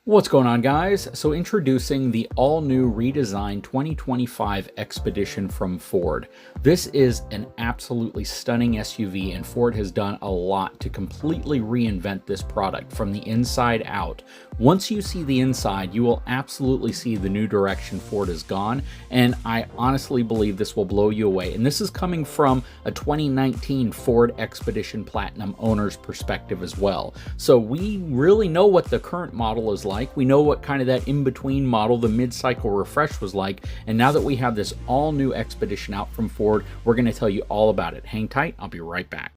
What's going on, guys? So introducing the all-new redesigned 2025 Expedition from Ford. This is an absolutely stunning SUV, and Ford has done a lot to completely reinvent this product from the inside out. Once you see the inside, you will absolutely see the new direction Ford has gone, and I honestly believe this will blow you away. And this is coming from a 2019 Ford Expedition Platinum owner's perspective as well. So we really know what the current model is like. We know what kind of that in-between model, the mid-cycle refresh, was like, and now that we have this all-new Expedition out from Ford, we're going to tell you all about it. Hang tight, I'll be right back.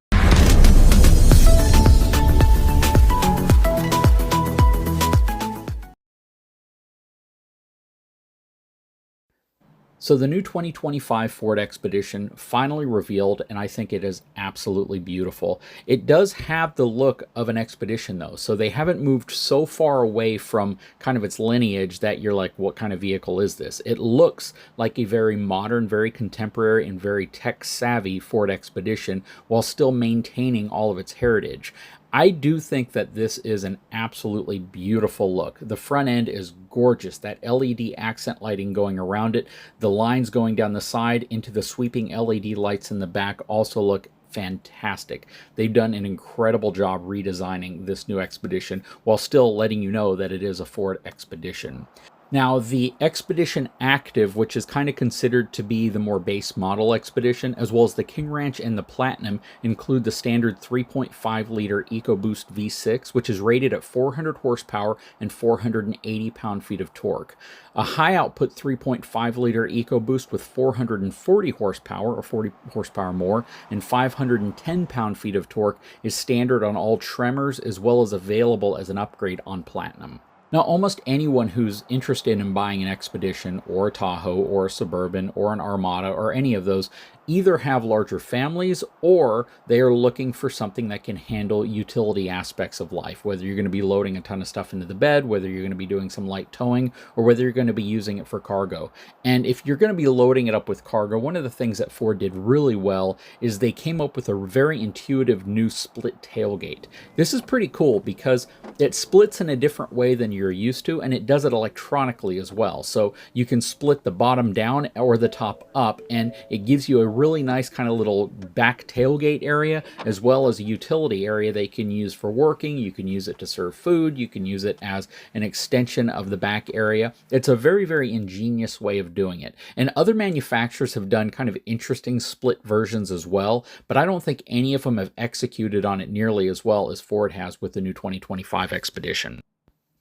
So the new 2025 Ford Expedition finally revealed, and I think it is absolutely beautiful. It does have the look of an Expedition though, so they haven't moved so far away from kind of its lineage that you're like, what kind of vehicle is this? It looks like a very modern, very contemporary, and very tech-savvy Ford Expedition while still maintaining all of its heritage. I do think that this is an absolutely beautiful look. The front end is gorgeous. That LED accent lighting going around it, the lines going down the side into the sweeping LED lights in the back also look fantastic. They've done an incredible job redesigning this new Expedition while still letting you know that it is a Ford Expedition. Now, the Expedition Active, which is kind of considered to be the more base model Expedition, as well as the King Ranch and the Platinum, include the standard 3.5-liter EcoBoost V6, which is rated at 400 horsepower and 480 pound-feet of torque. A high-output 3.5-liter EcoBoost with 440 horsepower, or 40 horsepower more, and 510 pound-feet of torque is standard on all Tremors, as well as available as an upgrade on Platinum. Now, almost anyone who's interested in buying an Expedition or a Tahoe or a Suburban or an Armada or any of those either have larger families or they are looking for something that can handle utility aspects of life, whether you're going to be loading a ton of stuff into the bed, whether you're going to be doing some light towing, or whether you're going to be using it for cargo. And if you're going to be loading it up with cargo, one of the things that Ford did really well is they came up with a very intuitive new split tailgate. This is pretty cool because it splits in a different way than you're used to, and it does it electronically as well. So you can split the bottom down or the top up, and it gives you a really nice kind of little back tailgate area, as well as a utility area they can use for working. You can use it to serve food. You can use it as an extension of the back area. It's a very, very ingenious way of doing it. And other manufacturers have done kind of interesting split versions as well, but I don't think any of them have executed on it nearly as well as Ford has with the new 2025 Expedition.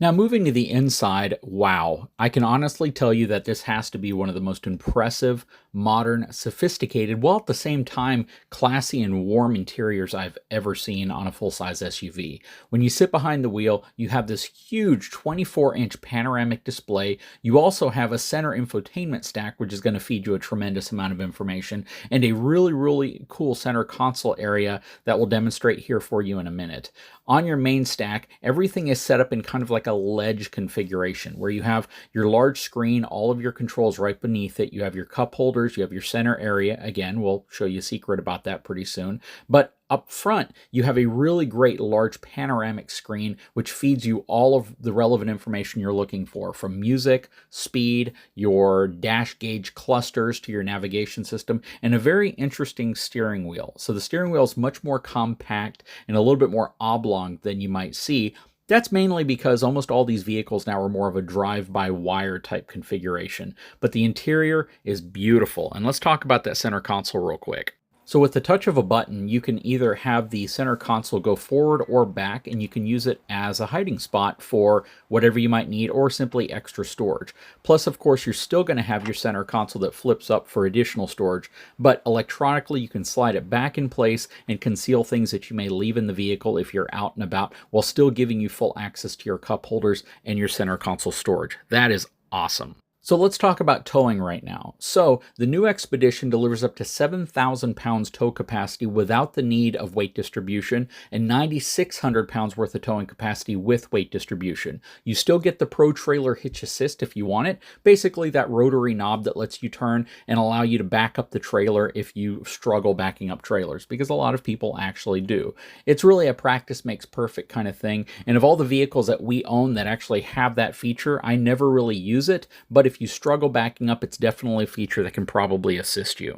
Now, moving to the inside, wow, I can honestly tell you that this has to be one of the most impressive, modern, sophisticated, while at the same time classy and warm interiors I've ever seen on a full-size SUV. When you sit behind the wheel, you have this huge 24-inch panoramic display. You also have a center infotainment stack, which is going to feed you a tremendous amount of information, and a really, really cool center console area that will demonstrate here for you in a minute. On your main stack, everything is set up in kind of like a ledge configuration where you have your large screen, all of your controls right beneath it. You have your cup holders, you have your center area. Again, we'll show you a secret about that pretty soon. But up front, you have a really great large panoramic screen which feeds you all of the relevant information you're looking for, from music, speed, your dash gauge clusters to your navigation system, and a very interesting steering wheel. So the steering wheel is much more compact and a little bit more oblong than you might see. That's mainly because almost all these vehicles now are more of a drive-by-wire type configuration, but the interior is beautiful. And let's talk about that center console real quick. So with the touch of a button, you can either have the center console go forward or back, and you can use it as a hiding spot for whatever you might need or simply extra storage. Plus, of course, you're still going to have your center console that flips up for additional storage, but electronically you can slide it back in place and conceal things that you may leave in the vehicle if you're out and about, while still giving you full access to your cup holders and your center console storage. That is awesome. So let's talk about towing right now. So the new Expedition delivers up to 7,000 pounds tow capacity without the need of weight distribution and 9,600 pounds worth of towing capacity with weight distribution. You still get the Pro Trailer Hitch Assist if you want it, basically that rotary knob that lets you turn and allow you to back up the trailer if you struggle backing up trailers, because a lot of people actually do. It's really a practice makes perfect kind of thing, and of all the vehicles that we own that actually have that feature, I never really use it, but if you struggle backing up, it's definitely a feature that can probably assist you.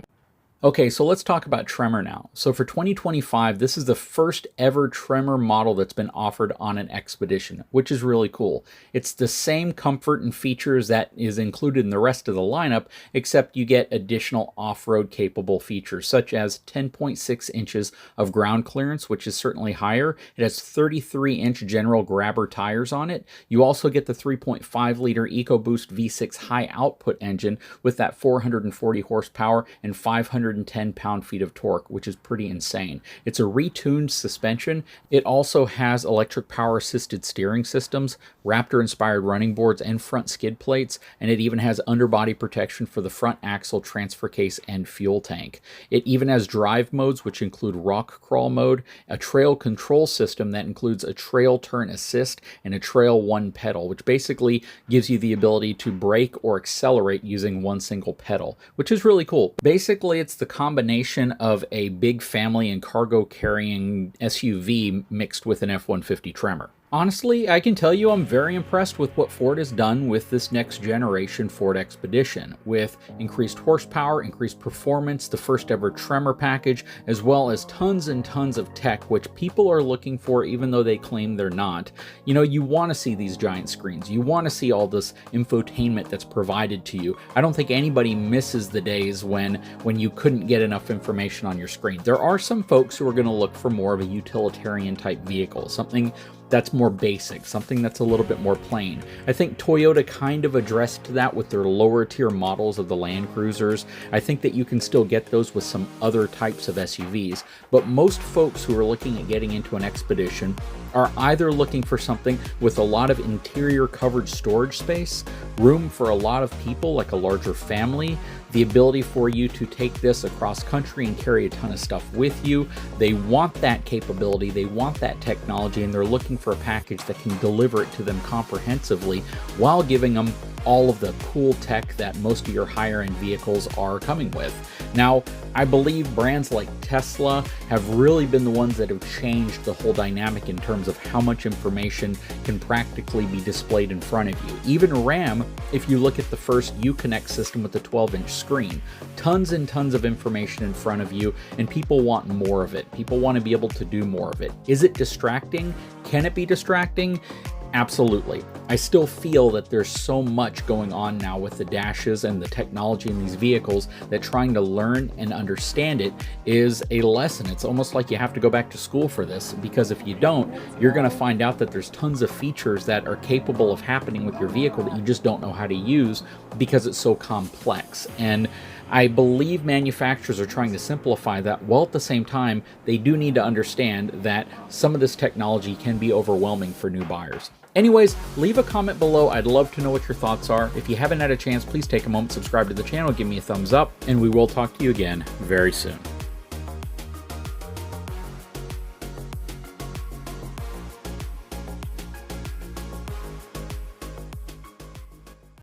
Okay, so let's talk about Tremor now. So for 2025, this is the first ever Tremor model that's been offered on an Expedition, which is really cool. It's the same comfort and features that is included in the rest of the lineup, except you get additional off-road capable features, such as 10.6 inches of ground clearance, which is certainly higher. It has 33-inch general grabber tires on it. You also get the 3.5-liter EcoBoost V6 high output engine with that 440 horsepower and 510 pound-feet of torque, which is pretty insane. It's a retuned suspension. It also has electric power-assisted steering systems, Raptor-inspired running boards, and front skid plates, and it even has underbody protection for the front axle, transfer case, and fuel tank. It even has drive modes, which include rock crawl mode, a trail control system that includes a trail turn assist, and a trail one pedal, which basically gives you the ability to brake or accelerate using one single pedal, which is really cool. Basically, it's the combination of a big family and cargo carrying SUV mixed with an F-150 Tremor. Honestly, I can tell you I'm very impressed with what Ford has done with this next generation Ford Expedition, with increased horsepower, increased performance, the first ever Tremor package, as well as tons and tons of tech, which people are looking for even though they claim they're not. You know, you want to see these giant screens. You want to see all this infotainment that's provided to you. I don't think anybody misses the days when you couldn't get enough information on your screen. There are some folks who are going to look for more of a utilitarian type vehicle, something that's more basic, something that's a little bit more plain. I think Toyota kind of addressed that with their lower tier models of the Land Cruisers. I think that you can still get those with some other types of SUVs, but most folks who are looking at getting into an Expedition are either looking for something with a lot of interior covered storage space, room for a lot of people like a larger family, the ability for you to take this across country and carry a ton of stuff with you. They want that capability, they want that technology, and they're looking for a package that can deliver it to them comprehensively while giving them all of the cool tech that most of your higher end vehicles are coming with. Now, I believe brands like Tesla have really been the ones that have changed the whole dynamic in terms of how much information can practically be displayed in front of you. Even Ram, if you look at the first Uconnect system with the 12-inch screen, tons and tons of information in front of you, and people want more of it. People want to be able to do more of it. Is it distracting? Can it be distracting? Absolutely. I still feel that there's so much going on now with the dashes and the technology in these vehicles that trying to learn and understand it is a lesson. It's almost like you have to go back to school for this, because if you don't, you're going to find out that there's tons of features that are capable of happening with your vehicle that you just don't know how to use because it's so complex. And I believe manufacturers are trying to simplify that, while at the same time, they do need to understand that some of this technology can be overwhelming for new buyers. Anyways, leave a comment below. I'd love to know what your thoughts are. If you haven't had a chance, please take a moment, subscribe to the channel, give me a thumbs up, and we will talk to you again very soon.